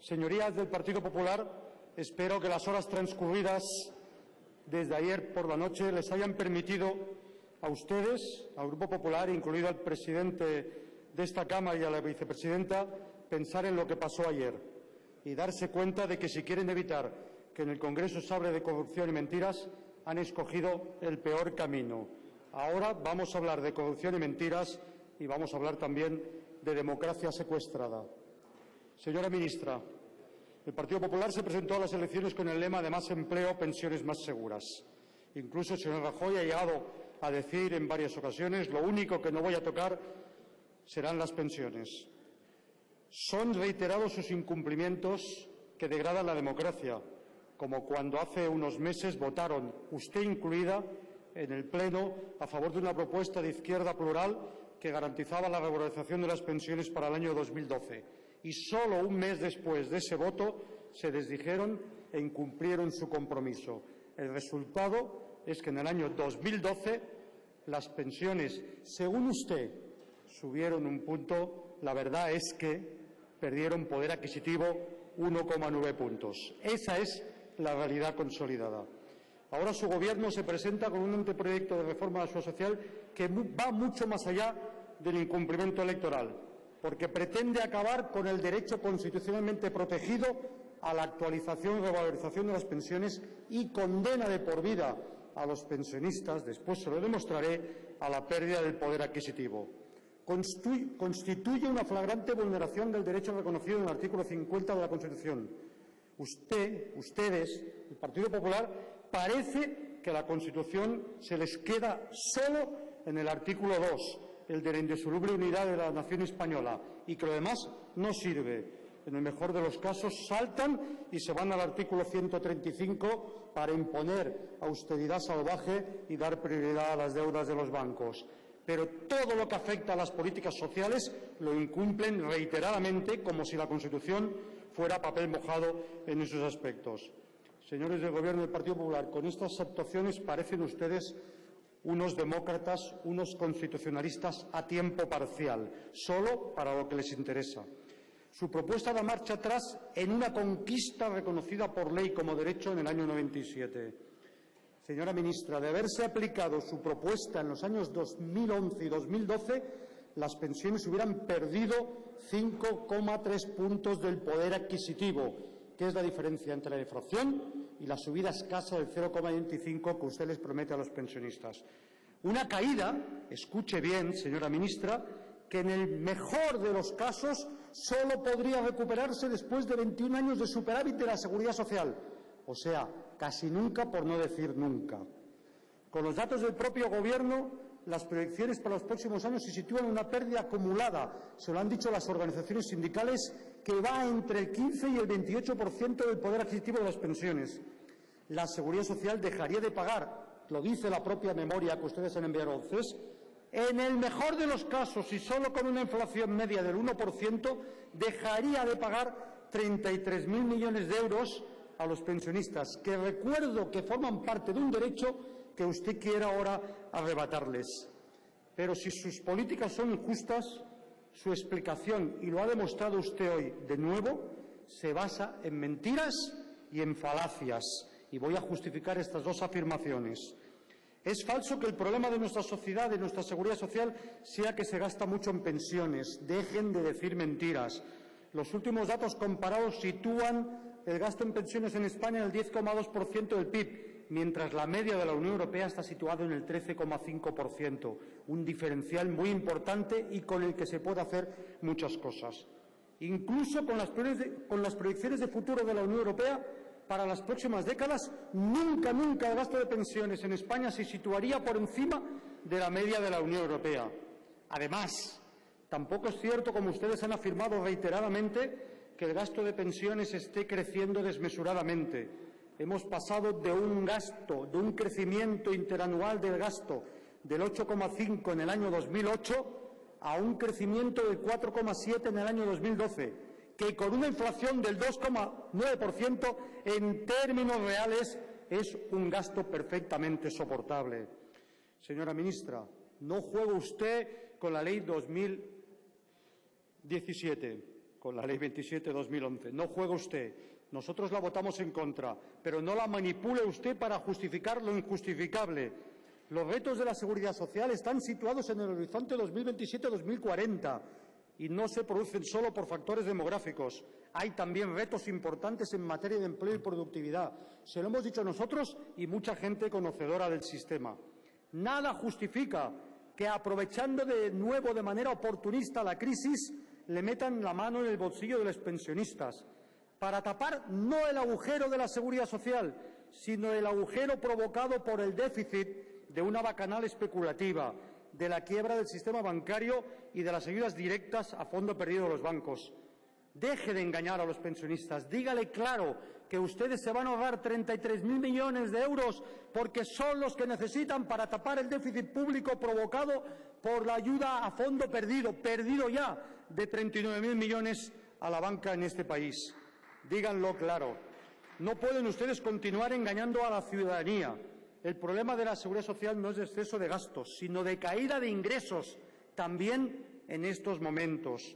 Señorías del Partido Popular, espero que las horas transcurridas desde ayer por la noche les hayan permitido a ustedes, al Grupo Popular, incluido al presidente de esta Cámara y a la vicepresidenta, pensar en lo que pasó ayer y darse cuenta de que si quieren evitar que en el Congreso se hable de corrupción y mentiras, han escogido el peor camino. Ahora vamos a hablar de corrupción y mentiras y vamos a hablar también de democracia secuestrada. Señora ministra, el Partido Popular se presentó a las elecciones con el lema de más empleo, pensiones más seguras. Incluso el señor Rajoy ha llegado a decir en varias ocasiones: lo único que no voy a tocar serán las pensiones. Son reiterados sus incumplimientos que degradan la democracia, como cuando hace unos meses votaron, usted incluida, en el Pleno a favor de una propuesta de izquierda plural que garantizaba la regularización de las pensiones para el año 2012. Y solo un mes después de ese voto se desdijeron e incumplieron su compromiso. El resultado es que en el año 2012 las pensiones, según usted, subieron un punto. La verdad es que perdieron poder adquisitivo 1,9 puntos. Esa es la realidad consolidada. Ahora su Gobierno se presenta con un anteproyecto de reforma de la Seguridad Social que va mucho más allá del incumplimiento electoral, porque pretende acabar con el derecho constitucionalmente protegido a la actualización y revalorización de las pensiones y condena de por vida a los pensionistas, después se lo demostraré, a la pérdida del poder adquisitivo. Constituye una flagrante vulneración del derecho reconocido en el artículo 50 de la Constitución. Ustedes, el Partido Popular, parece que la Constitución se les queda solo en el artículo 2, el de la indisoluble unidad de la nación española, y que lo demás no sirve. En el mejor de los casos saltan y se van al artículo 135 para imponer austeridad salvaje y dar prioridad a las deudas de los bancos. Pero todo lo que afecta a las políticas sociales lo incumplen reiteradamente, como si la Constitución fuera papel mojado en esos aspectos. Señores del Gobierno del Partido Popular, con estas actuaciones parecen ustedes unos demócratas, unos constitucionalistas a tiempo parcial, solo para lo que les interesa. Su propuesta da marcha atrás en una conquista reconocida por ley como derecho en el año 97. Señora ministra, de haberse aplicado su propuesta en los años 2011 y 2012, las pensiones hubieran perdido 5,3 puntos del poder adquisitivo, que es la diferencia entre la inflación y la subida escasa del 0,25 que usted les promete a los pensionistas. Una caída, escuche bien, señora ministra, que en el mejor de los casos solo podría recuperarse después de 21 años de superávit de la Seguridad Social. O sea, casi nunca, por no decir nunca. Con los datos del propio Gobierno, las proyecciones para los próximos años se sitúan en una pérdida acumulada, se lo han dicho las organizaciones sindicales, que va entre el 15 y el 28% del poder adquisitivo de las pensiones. La Seguridad Social dejaría de pagar, lo dice la propia memoria que ustedes han enviado al CES, en el mejor de los casos, y solo con una inflación media del 1%, dejaría de pagar 33.000 millones de euros a los pensionistas, que recuerdo que forman parte de un derecho que usted quiere ahora arrebatarles. Pero si sus políticas son injustas, su explicación, y lo ha demostrado usted hoy de nuevo, se basa en mentiras y en falacias. Y voy a justificar estas dos afirmaciones. Es falso que el problema de nuestra sociedad, de nuestra seguridad social, sea que se gasta mucho en pensiones. Dejen de decir mentiras. Los últimos datos comparados sitúan el gasto en pensiones en España en el 10,2% del PIB, mientras la media de la Unión Europea está situada en el 13,5%. Un diferencial muy importante y con el que se puede hacer muchas cosas. Incluso con las proyecciones de futuro de la Unión Europea, para las próximas décadas, nunca el gasto de pensiones en España se situaría por encima de la media de la Unión Europea. Además, tampoco es cierto, como ustedes han afirmado reiteradamente, que el gasto de pensiones esté creciendo desmesuradamente. Hemos pasado de un crecimiento interanual del gasto del 8,5 en el año 2008 a un crecimiento del 4,7 en el año 2012. Que con una inflación del 2,9% en términos reales es un gasto perfectamente soportable. Señora ministra, no juegue usted con la Ley 2017. con la Ley 27/2011. No juegue usted. Nosotros la votamos en contra, pero no la manipule usted para justificar lo injustificable. Los retos de la seguridad social están situados en el horizonte 2027-2040 y no se producen solo por factores demográficos. Hay también retos importantes en materia de empleo y productividad. Se lo hemos dicho nosotros y mucha gente conocedora del sistema. Nada justifica que, aprovechando de nuevo de manera oportunista la crisis, le metan la mano en el bolsillo de los pensionistas para tapar no el agujero de la seguridad social, sino el agujero provocado por el déficit de una bacanal especulativa, de la quiebra del sistema bancario y de las ayudas directas a fondo perdido de los bancos. Deje de engañar a los pensionistas. Dígale claro que ustedes se van a ahorrar 33.000 millones de euros porque son los que necesitan para tapar el déficit público provocado por la ayuda a fondo perdido ya, de 39.000 millones a la banca en este país. Díganlo claro. No pueden ustedes continuar engañando a la ciudadanía. El problema de la seguridad social no es de exceso de gastos, sino de caída de ingresos, también en estos momentos.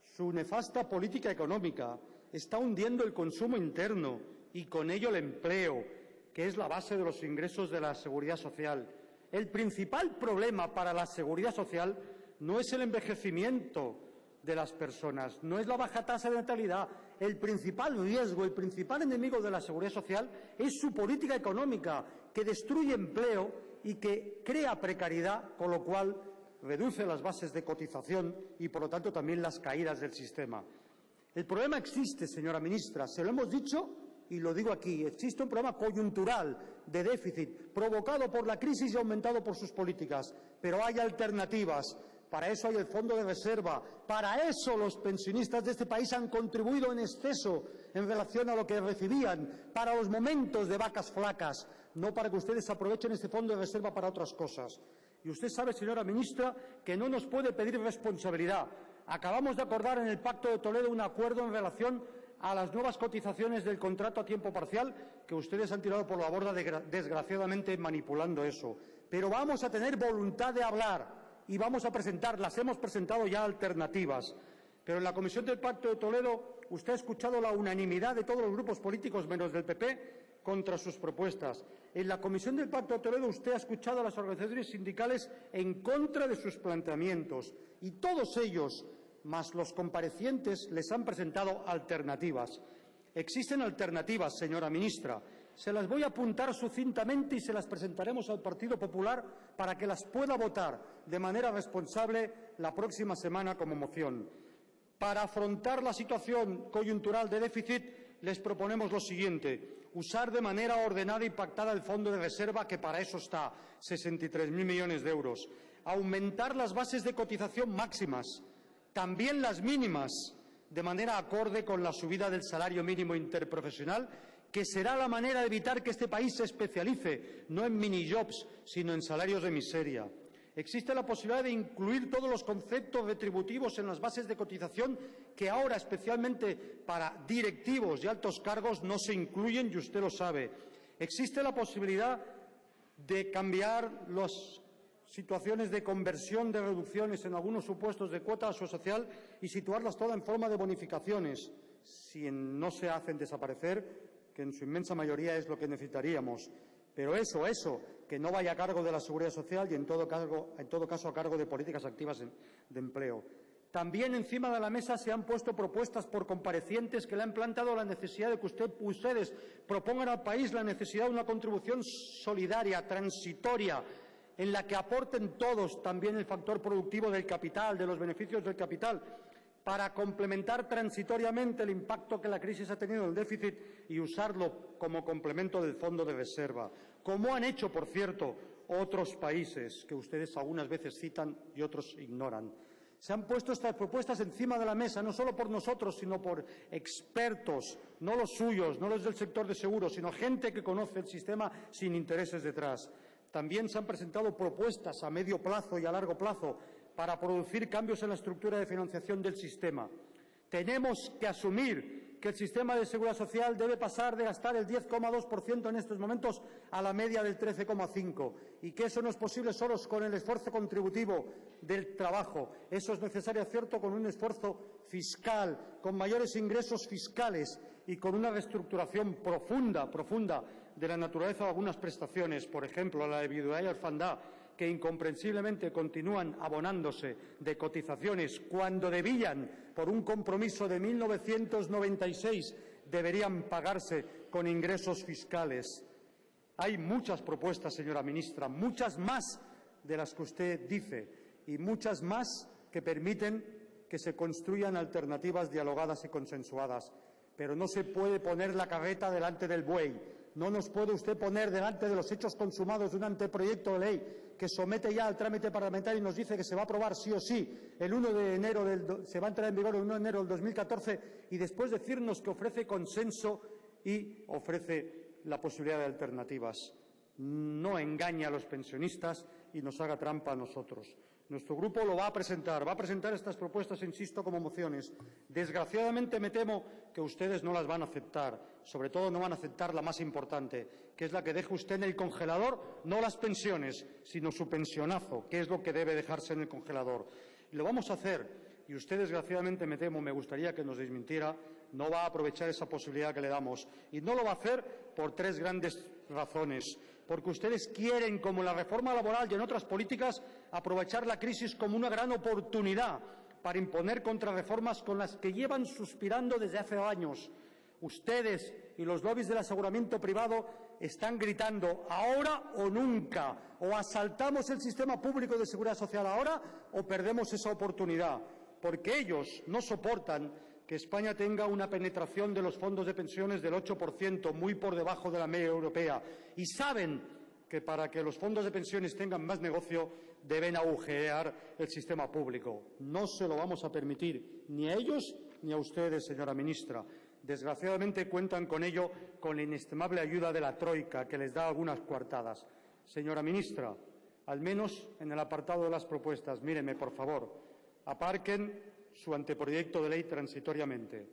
Su nefasta política económica está hundiendo el consumo interno y con ello el empleo, que es la base de los ingresos de la seguridad social. El principal problema para la seguridad social no es el envejecimiento de las personas, no es la baja tasa de natalidad. El principal riesgo, el principal enemigo de la seguridad social es su política económica, que destruye empleo y que crea precariedad, con lo cual reduce las bases de cotización y, por lo tanto, también las caídas del sistema. El problema existe, señora ministra, se lo hemos dicho y lo digo aquí. Existe un problema coyuntural de déficit provocado por la crisis y aumentado por sus políticas, pero hay alternativas. Para eso hay el fondo de reserva. Para eso los pensionistas de este país han contribuido en exceso en relación a lo que recibían, para los momentos de vacas flacas, no para que ustedes aprovechen este fondo de reserva para otras cosas. Y usted sabe, señora ministra, que no nos puede pedir responsabilidad. Acabamos de acordar en el Pacto de Toledo un acuerdo en relación a las nuevas cotizaciones del contrato a tiempo parcial, que ustedes han tirado por la borda, desgraciadamente, manipulando eso. Pero vamos a tener voluntad de hablar y vamos a presentarlas. Hemos presentado ya alternativas. Pero en la Comisión del Pacto de Toledo usted ha escuchado la unanimidad de todos los grupos políticos, menos del PP, contra sus propuestas. En la Comisión del Pacto de Toledo usted ha escuchado a las organizaciones sindicales en contra de sus planteamientos y todos ellos, más los comparecientes, les han presentado alternativas. Existen alternativas, señora ministra. Se las voy a apuntar sucintamente y se las presentaremos al Partido Popular para que las pueda votar de manera responsable la próxima semana como moción. Para afrontar la situación coyuntural de déficit, les proponemos lo siguiente: usar de manera ordenada y pactada el fondo de reserva, que para eso está, 63.000 millones de euros. Aumentar las bases de cotización máximas, también las mínimas, de manera acorde con la subida del salario mínimo interprofesional, que será la manera de evitar que este país se especialice, no en minijobs, sino en salarios de miseria. Existe la posibilidad de incluir todos los conceptos retributivos en las bases de cotización que ahora, especialmente para directivos y altos cargos, no se incluyen, y usted lo sabe. Existe la posibilidad de cambiar las situaciones de conversión de reducciones en algunos supuestos de cuota social y situarlas todas en forma de bonificaciones, si no se hacen desaparecer, que en su inmensa mayoría es lo que necesitaríamos. Pero eso, que no vaya a cargo de la seguridad social y en todo caso a cargo de políticas activas de empleo. También encima de la mesa se han puesto propuestas por comparecientes que le han planteado la necesidad de que ustedes propongan al país la necesidad de una contribución solidaria, transitoria, en la que aporten todos, también el factor productivo del capital, de los beneficios del capital, para complementar transitoriamente el impacto que la crisis ha tenido en el déficit y usarlo como complemento del fondo de reserva, como han hecho, por cierto, otros países que ustedes algunas veces citan y otros ignoran. Se han puesto estas propuestas encima de la mesa, no solo por nosotros, sino por expertos, no los suyos, no los del sector de seguros, sino gente que conoce el sistema sin intereses detrás. También se han presentado propuestas a medio plazo y a largo plazo para producir cambios en la estructura de financiación del sistema. Tenemos que asumir que el sistema de seguridad social debe pasar de gastar el 10,2% en estos momentos a la media del 13,5%, y que eso no es posible solo con el esfuerzo contributivo del trabajo. Eso es necesario, cierto, con un esfuerzo fiscal, con mayores ingresos fiscales y con una reestructuración profunda de la naturaleza de algunas prestaciones, por ejemplo, la de viudedad y orfandad, que incomprensiblemente continúan abonándose de cotizaciones cuando debían, por un compromiso de 1996, deberían pagarse con ingresos fiscales. Hay muchas propuestas, señora ministra, muchas más de las que usted dice y muchas más que permiten que se construyan alternativas dialogadas y consensuadas. Pero no se puede poner la carreta delante del buey. No nos puede usted poner delante de los hechos consumados de un anteproyecto de ley que somete ya al trámite parlamentario y nos dice que se va a aprobar sí o sí se va a entrar en vigor el 1 de enero del 2014 y después decirnos que ofrece consenso y ofrece la posibilidad de alternativas. No engañe a los pensionistas y nos haga trampa a nosotros. Nuestro grupo lo va a presentar estas propuestas, insisto, como mociones. Desgraciadamente me temo que ustedes no las van a aceptar, sobre todo no van a aceptar la más importante, que es la que deje usted en el congelador, no las pensiones, sino su pensionazo, que es lo que debe dejarse en el congelador. Y lo vamos a hacer, y usted, desgraciadamente, me temo, me gustaría que nos desmintiera, no va a aprovechar esa posibilidad que le damos. Y no lo va a hacer por tres grandes razones. Porque ustedes quieren, como en la reforma laboral y en otras políticas, aprovechar la crisis como una gran oportunidad para imponer contrarreformas con las que llevan suspirando desde hace años. Ustedes y los lobbies del aseguramiento privado están gritando ahora o nunca, o asaltamos el sistema público de seguridad social ahora o perdemos esa oportunidad, porque ellos no soportan que España tenga una penetración de los fondos de pensiones del 8%, muy por debajo de la media europea, y saben que para que los fondos de pensiones tengan más negocio deben agujerear el sistema público. No se lo vamos a permitir ni a ellos ni a ustedes, señora ministra. Desgraciadamente cuentan con ello con la inestimable ayuda de la Troika, que les da algunas coartadas. Señora ministra, al menos en el apartado de las propuestas, míreme, por favor, aparquen su anteproyecto de ley transitoriamente.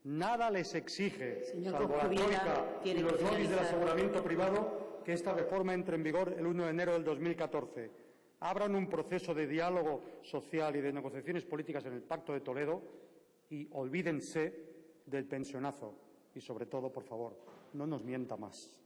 Nada les exige, salvo la Troika y los lobbies del aseguramiento privado, que esta reforma entre en vigor el 1 de enero del 2014. Abran un proceso de diálogo social y de negociaciones políticas en el Pacto de Toledo y olvídense del pensionazo. Y, sobre todo, por favor, no nos mienta más.